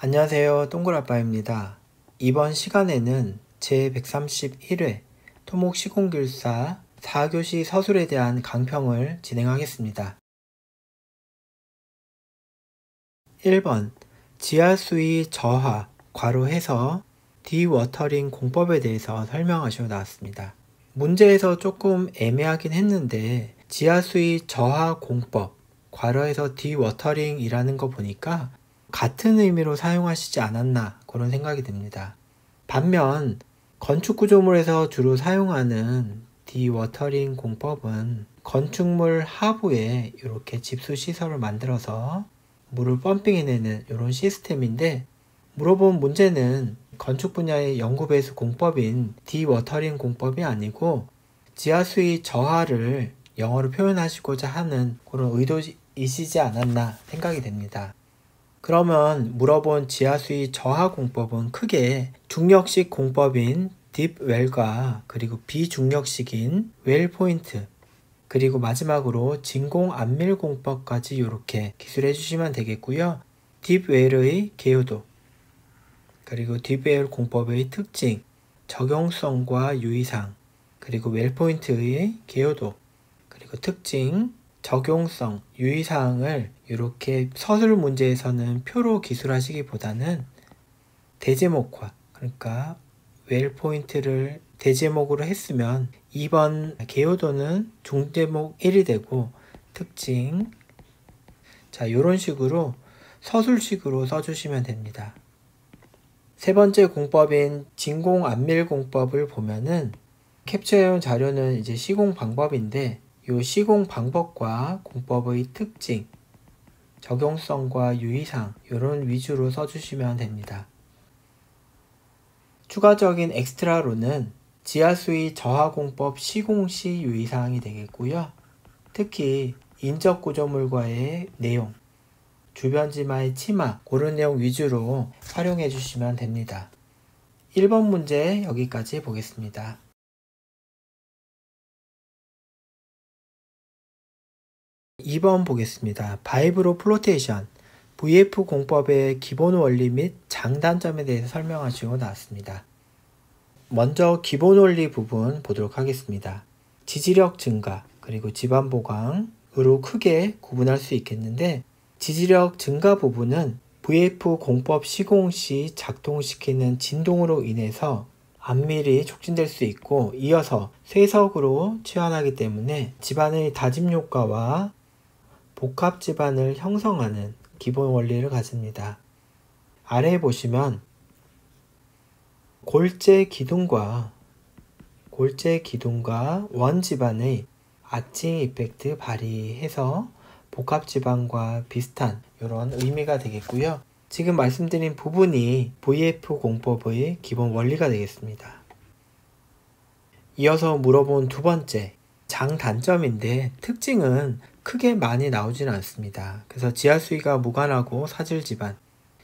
안녕하세요. 동글아빠입니다. 이번 시간에는 제131회 토목시공길사 4교시 서술에 대한 강평을 진행하겠습니다. 1번 지하수위 저하 괄호해서 디워터링 공법에 대해서 설명하시고 나왔습니다. 문제에서 조금 애매하긴 했는데 지하수위 저하 공법 괄호해서 디워터링이라는 거 보니까 같은 의미로 사용하시지 않았나 그런 생각이 듭니다. 반면 건축구조물에서 주로 사용하는 디워터링 공법은 건축물 하부에 이렇게 집수시설을 만들어서 물을 펌핑해내는 이런 시스템인데, 물어본 문제는 건축 분야의 연구배수 공법인 디워터링 공법이 아니고 지하수위 저하를 영어로 표현하시고자 하는 그런 의도이시지 않았나 생각이 됩니다. 그러면 물어본 지하수위 저하 공법은 크게 중력식 공법인 딥웰과 그리고 비중력식인 웰포인트, 그리고 마지막으로 진공 안밀 공법까지 이렇게 기술해 주시면 되겠고요. 딥웰의 개요도, 그리고 딥웰 공법의 특징, 적용성과 유의사항, 그리고 웰포인트의 개요도, 그리고 특징, 적용성, 유의사항을 이렇게 서술 문제에서는 표로 기술하시기보다는 대제목화, 그러니까 웰포인트를 대제목으로 했으면 2번 개요도는 중제목 1이 되고, 특징, 자, 이런 식으로 서술식으로 써주시면 됩니다. 세 번째 공법인 진공 안밀 공법을 보면은 캡처해온 자료는 이제 시공 방법인데, 이 시공 방법과 공법의 특징, 적용성과 유의사항 이런 위주로 써주시면 됩니다. 추가적인 엑스트라로는 지하수위 저하공법 시공시 유의사항이 되겠고요. 특히 인적구조물과의 내용, 주변지마의 치마 그런 내용 위주로 활용해 주시면 됩니다. 1번 문제 여기까지 보겠습니다. 2번 보겠습니다. 바이브로 플로테이션, VF 공법의 기본 원리 및 장단점에 대해서 설명하시고 나왔습니다. 먼저 기본 원리 부분 보도록 하겠습니다. 지지력 증가, 그리고 지반 보강으로 크게 구분할 수 있겠는데, 지지력 증가 부분은 VF 공법 시공 시 작동시키는 진동으로 인해서 안밀이 촉진될 수 있고, 이어서 쇠석으로 치환하기 때문에 지반의 다짐 효과와 복합 지반을 형성하는 기본 원리를 가집니다. 아래에 보시면 골재 기둥과 원 지반의 아칭 이펙트 발휘해서 복합 지반과 비슷한 이런 의미가 되겠고요. 지금 말씀드린 부분이 VF 공법의 기본 원리가 되겠습니다. 이어서 물어본 두 번째, 장단점인데 특징은 크게 많이 나오지는 않습니다. 그래서 지하수위가 무관하고 사질 지반,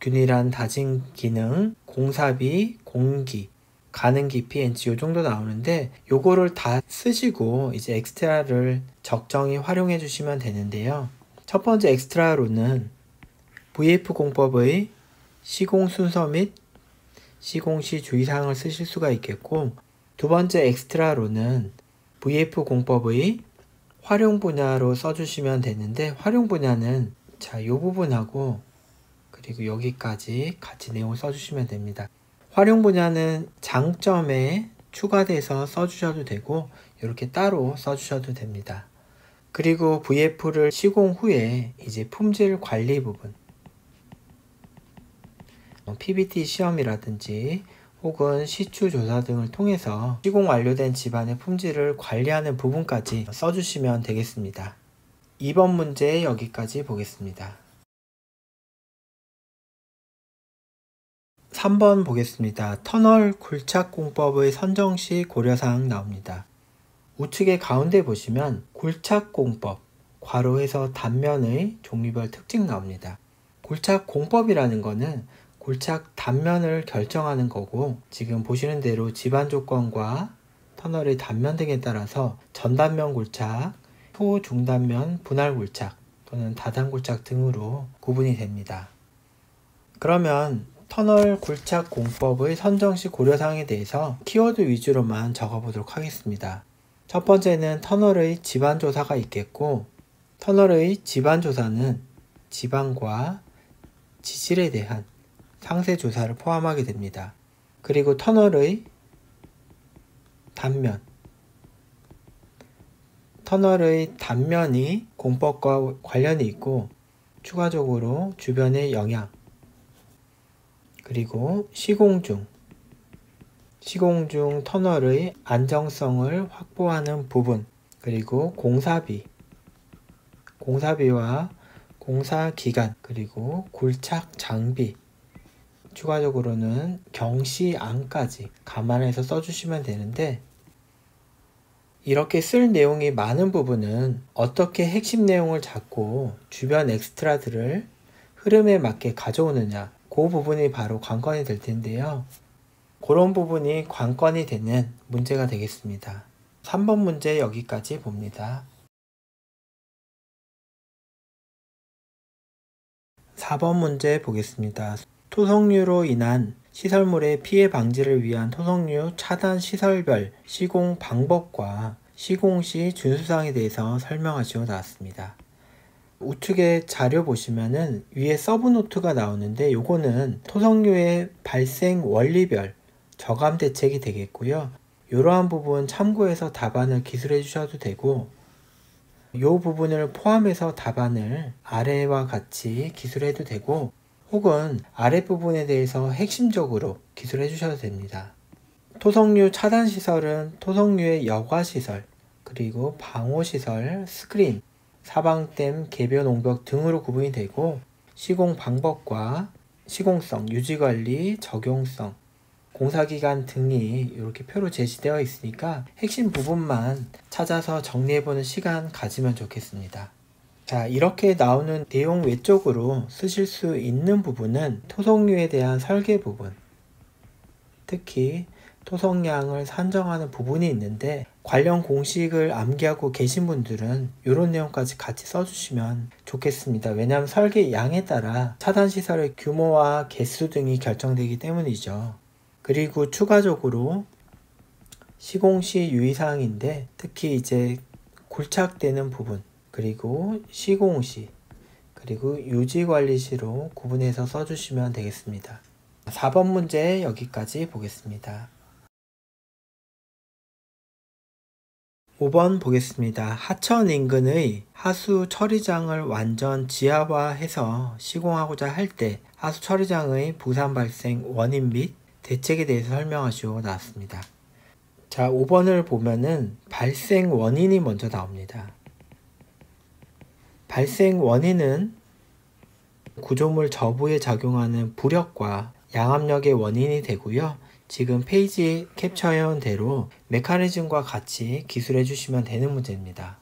균일한 다짐 기능, 공사비, 공기, 가능 깊이 NC 요 정도 나오는데, 요거를 다 쓰시고 이제 엑스트라를 적정히 활용해 주시면 되는데요. 첫 번째 엑스트라로는 VF 공법의 시공 순서 및 시공 시 주의사항을 쓰실 수가 있겠고, 두 번째 엑스트라로는 VF 공법의 활용 분야로 써주시면 되는데, 활용 분야는 자, 요 부분하고 그리고 여기까지 같이 내용을 써주시면 됩니다. 활용 분야는 장점에 추가돼서 써주셔도 되고, 이렇게 따로 써주셔도 됩니다. 그리고 VF를 시공 후에 이제 품질 관리 부분, PBT 시험이라든지 혹은 시추 조사 등을 통해서 시공 완료된 집안의 품질을 관리하는 부분까지 써주시면 되겠습니다. 2번 문제 여기까지 보겠습니다. 3번 보겠습니다. 터널 굴착 공법의 선정 시 고려사항 나옵니다. 우측의 가운데 보시면 굴착 공법, 괄호에서 단면의 종류별 특징 나옵니다. 굴착 공법이라는 거는 굴착 단면을 결정하는 거고, 지금 보시는 대로 지반 조건과 터널의 단면 등에 따라서 전단면 굴착, 초중단면 분할 굴착 또는 다단 굴착 등으로 구분이 됩니다. 그러면 터널 굴착 공법의 선정 시 고려사항에 대해서 키워드 위주로만 적어보도록 하겠습니다. 첫 번째는 터널의 지반조사가 있겠고, 터널의 지반조사는 지방과 지질에 대한 상세조사를 포함하게 됩니다. 그리고 터널의 단면, 터널의 단면이 공법과 관련이 있고 추가적으로 주변의 영향, 그리고 시공 중 터널의 안정성을 확보하는 부분, 그리고 공사비와 공사기간, 그리고 굴착 장비, 추가적으로는 경시안까지 감안해서 써주시면 되는데, 이렇게 쓸 내용이 많은 부분은 어떻게 핵심 내용을 잡고 주변 엑스트라들을 흐름에 맞게 가져오느냐, 그 부분이 바로 관건이 될 텐데요. 그런 부분이 관건이 되는 문제가 되겠습니다. 3번 문제 여기까지 봅니다. 4번 문제 보겠습니다. 토성류로 인한 시설물의 피해 방지를 위한 토성류 차단 시설별 시공 방법과 시공 시 준수사항에 대해서 설명하시오 나왔습니다. 우측에 자료 보시면은 위에 서브노트가 나오는데, 요거는 토성류의 발생 원리별 저감 대책이 되겠고요. 이러한 부분 참고해서 답안을 기술해 주셔도 되고, 이 부분을 포함해서 답안을 아래와 같이 기술해도 되고, 혹은 아랫부분에 대해서 핵심적으로 기술해 주셔도 됩니다. 토성류 차단시설은 토성류의 여과시설, 그리고 방호시설, 스크린, 사방댐, 개변 옹벽 등으로 구분이 되고, 시공 방법과 시공성, 유지관리, 적용성, 공사기간 등이 이렇게 표로 제시되어 있으니까 핵심 부분만 찾아서 정리해보는 시간 가지면 좋겠습니다. 자, 이렇게 나오는 내용 외적으로 쓰실 수 있는 부분은 토성류에 대한 설계 부분, 특히 토성량을 산정하는 부분이 있는데, 관련 공식을 암기하고 계신 분들은 이런 내용까지 같이 써주시면 좋겠습니다. 왜냐하면 설계 양에 따라 차단시설의 규모와 개수 등이 결정되기 때문이죠. 그리고 추가적으로 시공시 유의사항인데, 특히 이제 굴착되는 부분, 그리고 시공시, 그리고 유지관리시로 구분해서 써주시면 되겠습니다. 4번 문제 여기까지 보겠습니다. 5번 보겠습니다. 하천 인근의 하수 처리장을 완전 지하화해서 시공하고자 할 때 하수 처리장의 부산 발생 원인 및 대책에 대해서 설명하시오 나왔습니다. 자, 5번을 보면은 발생 원인이 먼저 나옵니다. 발생 원인은 구조물 저부에 작용하는 부력과 양압력의 원인이 되고요. 지금 페이지 캡처해온 대로 메커니즘과 같이 기술해 주시면 되는 문제입니다.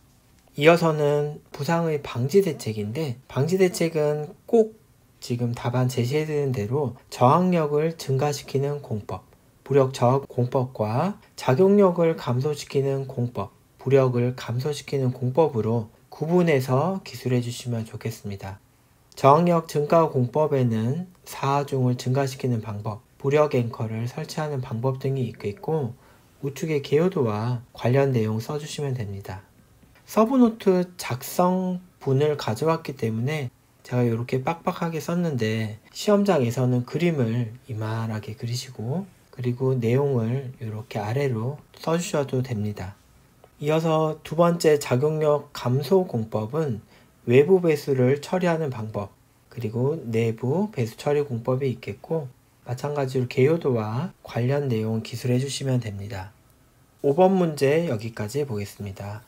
이어서는 부상의 방지 대책인데, 방지 대책은 꼭 지금 답안 제시해드린 대로 저항력을 증가시키는 공법, 부력 저하 공법과 작용력을 감소시키는 공법, 부력을 감소시키는 공법으로 구분해서 기술해 주시면 좋겠습니다. 저항력 증가 공법에는 사하중을 증가시키는 방법, 부력 앵커를 설치하는 방법 등이 있겠고, 우측의 개요도와 관련 내용 써주시면 됩니다. 서브노트 작성분을 가져왔기 때문에 제가 이렇게 빡빡하게 썼는데, 시험장에서는 그림을 이만하게 그리시고, 그리고 내용을 이렇게 아래로 써주셔도 됩니다. 이어서 두 번째 작용력 감소 공법은 외부 배수를 처리하는 방법, 그리고 내부 배수 처리 공법이 있겠고, 마찬가지로 개요도와 관련 내용 기술해 주시면 됩니다. 5번 문제 여기까지 보겠습니다.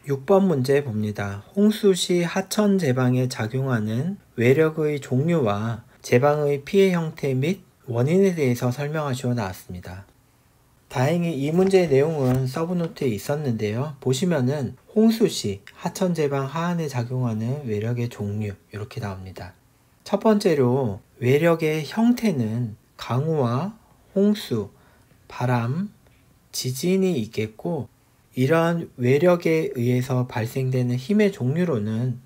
6번 문제 봅니다. 홍수 시 하천 제방에 작용하는 외력의 종류와 제방의 피해 형태 및 원인에 대해서 설명하시오 나왔습니다. 다행히 이 문제의 내용은 서브노트에 있었는데요. 보시면은 홍수 시 하천 제방 하안에 작용하는 외력의 종류 이렇게 나옵니다. 첫 번째로 외력의 형태는 강우와 홍수, 바람, 지진이 있겠고, 이러한 외력에 의해서 발생되는 힘의 종류로는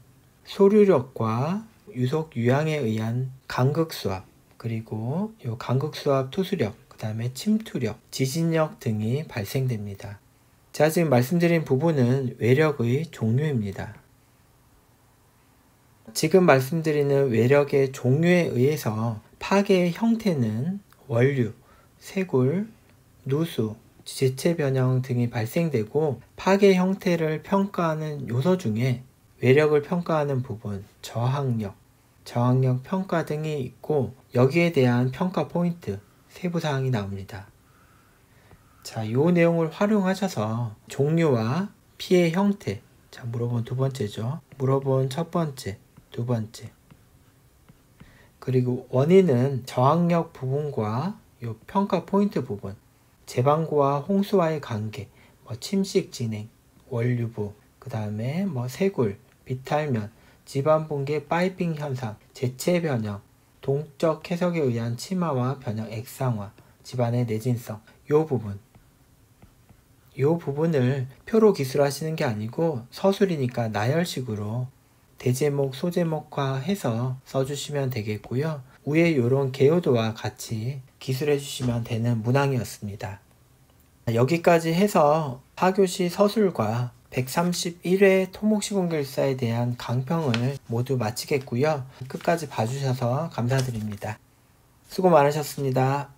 소류력과 유속 유양에 의한 간극수압, 그리고 요 간극수압 투수력, 그 다음에 침투력, 지진력 등이 발생됩니다. 제가 지금 말씀드린 부분은 외력의 종류입니다. 지금 말씀드리는 외력의 종류에 의해서 파괴의 형태는 원류, 쇄골, 누수, 지체 변형 등이 발생되고, 파괴 형태를 평가하는 요소 중에 외력을 평가하는 부분, 저항력 평가 등이 있고, 여기에 대한 평가 포인트, 세부사항이 나옵니다. 자, 이 내용을 활용하셔서 종류와 피해 형태, 자, 물어본 두 번째죠. 물어본 첫 번째, 두 번째. 그리고 원인은 저항력 부분과 요 평가 포인트 부분, 제방구와 홍수와의 관계, 침식 진행, 원류부, 그 다음에 쇄골, 비탈면, 집안 붕괴 파이핑 현상, 재체 변형, 동적 해석에 의한 침하와 변형 액상화, 집안의 내진성, 요 부분을 표로 기술하시는 게 아니고 서술이니까 나열식으로 대제목, 소제목화해서 써주시면 되겠고요. 위에 이런 개요도와 같이 기술해 주시면 되는 문항이었습니다. 여기까지 해서 4교시 서술과 131회 토목시공결사에 대한 강평을 모두 마치겠고요. 끝까지 봐주셔서 감사드립니다. 수고 많으셨습니다.